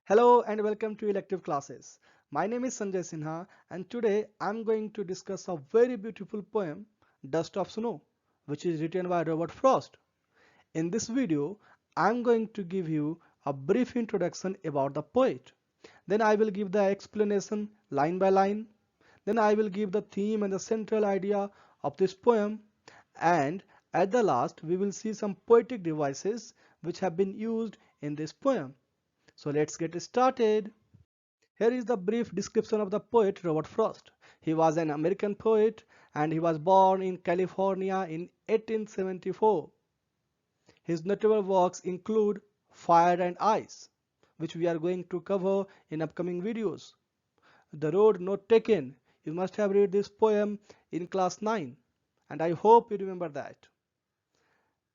Hello and welcome to Elective Classes. My name is Sanjay Sinha and today I'm going to discuss a very beautiful poem, Dust of Snow, which is written by Robert Frost. In this video, I'm going to give you a brief introduction about the poet. Then I will give the explanation line by line. Then I will give the theme and the central idea of this poem. And at the last, we will see some poetic devices which have been used in this poem. So let's get started. Here is the brief description of the poet Robert Frost. He was an American poet and he was born in California in 1874. His notable works include Fire and Ice, which we are going to cover in upcoming videos. The Road Not Taken. You must have read this poem in class 9 and I hope you remember that.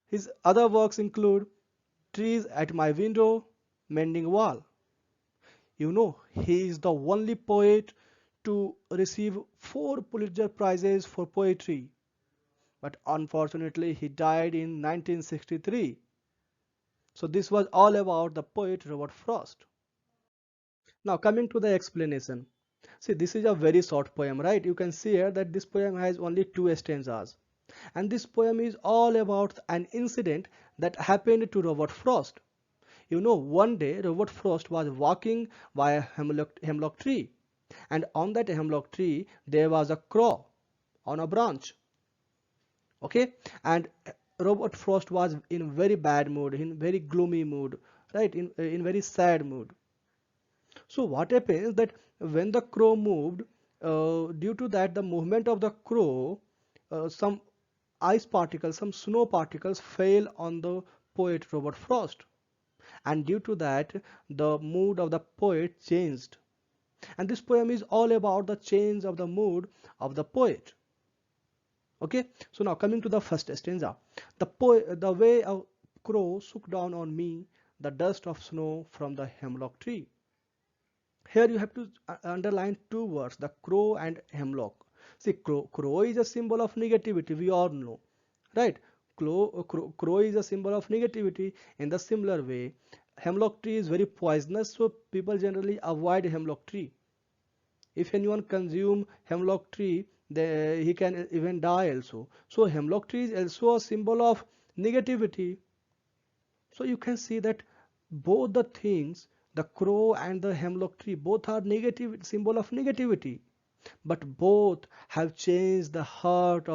His other works include Trees at My Window, Mending Wall. You know, he is the only poet to receive 4 Pulitzer Prizes for poetry. But unfortunately, he died in 1963. So this was all about the poet Robert Frost. Now coming to the explanation. See, this is a very short poem, right? You can see here that this poem has only 2 stanzas. And this poem is all about an incident that happened to Robert Frost. You know, one day Robert Frost was walking by a hemlock tree, and on that hemlock tree there was a crow on a branch. Okay, and Robert Frost was in very bad mood, in very gloomy mood, right? In very sad mood. So what happens that when the crow moved, due to that the movement of the crow, some ice particles, some snow particles fell on the poet Robert Frost, and due to that the mood of the poet changed. And this poem is all about the change of the mood of the poet. Okay, so now coming to the first stanza. The way a crow shook down on me the dust of snow from the hemlock tree. Here you have to underline 2 words, the crow and hemlock. See, crow is a symbol of negativity, we all know, right? Crow is a symbol of negativity. In the similar way, hemlock tree is very poisonous, so people generally avoid hemlock tree. If anyone consume hemlock tree, he can even die also. So hemlock tree is also a symbol of negativity. So you can see that both the things, the crow and the hemlock tree, both are negative, symbol of negativity, but both have changed the heart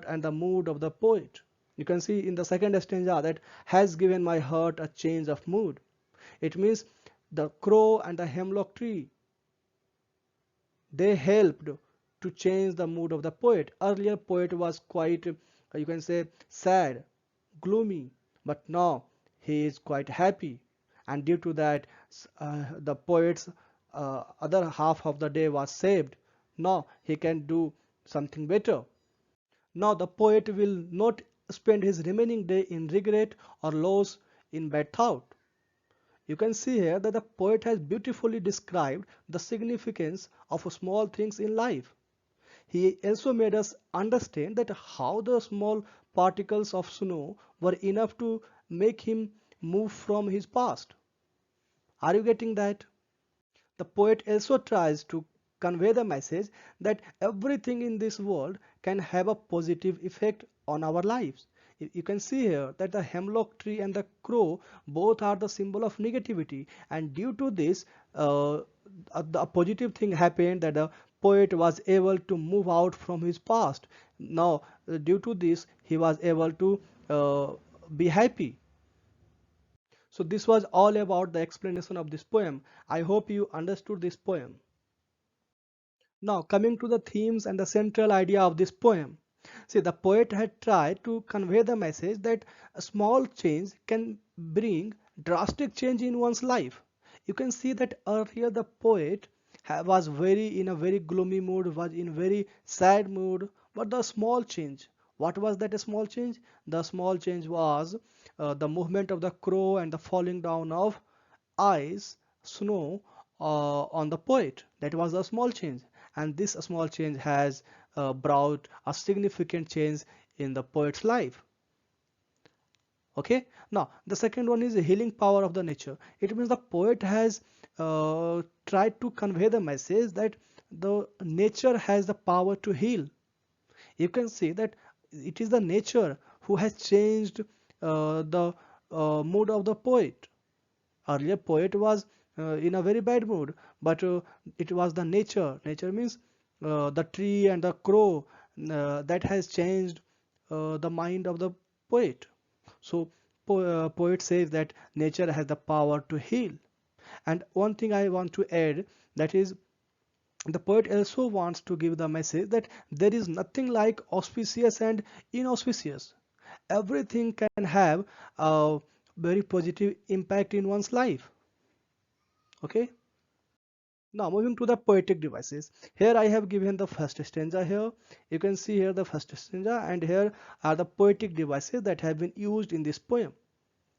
and the mood of the poet. You can see in the second stanza that has given my heart a change of mood. It means the crow and the hemlock tree, they helped to change the mood of the poet. Earlier poet was quite, you can say, sad, gloomy, but now he is quite happy, and due to that the poet's other half of the day was saved. Now he can do something better. Now the poet will not spend his remaining day in regret or loss, in bad thought. You can see here that the poet has beautifully described the significance of small things in life. He also made us understand that how the small particles of snow were enough to make him move from his past. Are you getting that? The poet also tries to convey the message that everything in this world can have a positive effect on our lives. You can see here that the hemlock tree and the crow both are the symbol of negativity, and due to this the positive thing happened, that the poet was able to move out from his past. Now due to this he was able to be happy. So this was all about the explanation of this poem. I hope you understood this poem. Now coming to the themes and the central idea of this poem. See, the poet had tried to convey the message that a small change can bring drastic change in one's life. You can see that earlier the poet was very in a very gloomy mood, was in very sad mood, but the small change. What was that small change? The small change was the movement of the crow and the falling down of ice, snow on the poet. That was a small change, and this small change has brought a significant change in the poet's life. Okay, now the second one is the healing power of the nature. It means the poet has tried to convey the message that the nature has the power to heal. You can see that it is the nature who has changed the mood of the poet. Earlier poet was in a very bad mood, but it was the nature means the tree and the crow that has changed the mind of the poet. So poet says that nature has the power to heal. And one thing I want to add, that is, the poet also wants to give the message that there is nothing like auspicious and inauspicious. Everything can have a very positive impact in one's life. Okay, now moving to the poetic devices. Here I have given the first stanza. Here you can see here the first stanza, and here are the poetic devices that have been used in this poem.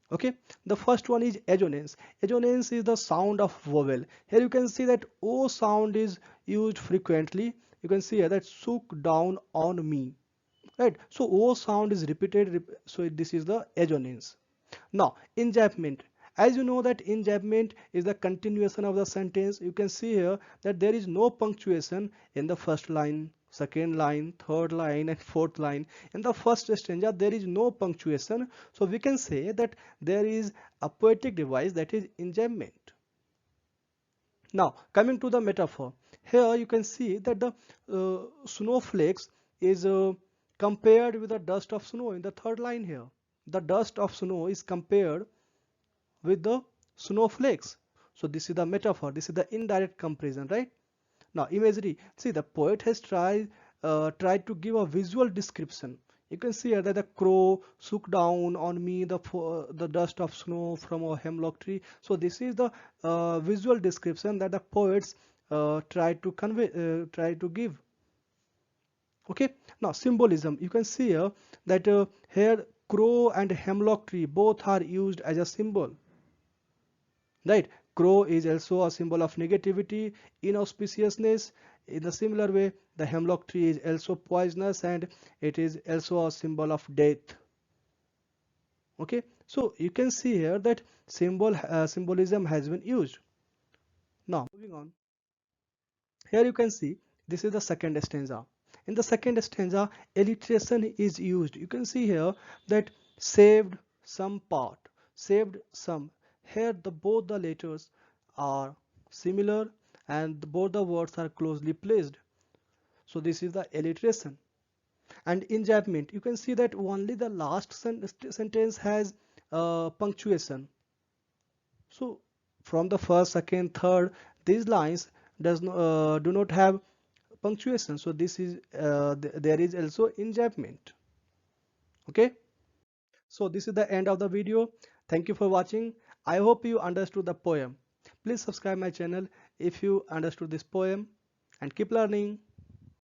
Okay, the first one is assonance. Assonance is the sound of vowel. Here you can see that O sound is used frequently. You can see here that "sook down on me," right? So O sound is repeated, so this is the assonance. Now, enjambment. As you know that enjambment is the continuation of the sentence. You can see here that there is no punctuation in the first line, second line, third line, and fourth line. In the first stanza, there is no punctuation. So we can say that there is a poetic device, that is enjambment. Now, coming to the metaphor. Here you can see that the snowflakes is compared with the dust of snow in the third line here. The dust of snow is compared with the snowflakes. So this is the metaphor, this is the indirect comparison, right? Now imagery, see, the poet has tried to give a visual description. You can see here that the crow shook down on me the dust of snow from a hemlock tree. So this is the visual description that the poets try to give. Okay, now symbolism. You can see here that here crow and hemlock tree both are used as a symbol, right? Crow is also a symbol of negativity, inauspiciousness. In a similar way, the hemlock tree is also poisonous, and it is also a symbol of death. Okay, so you can see here that symbolism has been used. Now moving on, here you can see this is the second stanza. In the second stanza, alliteration is used. You can see here that saved some part, saved some. Here the both the letters are similar, and both the words are closely placed. So this is the alliteration. And enjambment, you can see that only the last sentence has punctuation. So from the first, second, third, these lines do not have punctuation. So this is there is also enjambment. Okay. So this is the end of the video. Thank you for watching. I hope you understood the poem. Please subscribe my channel if you understood this poem, and keep learning.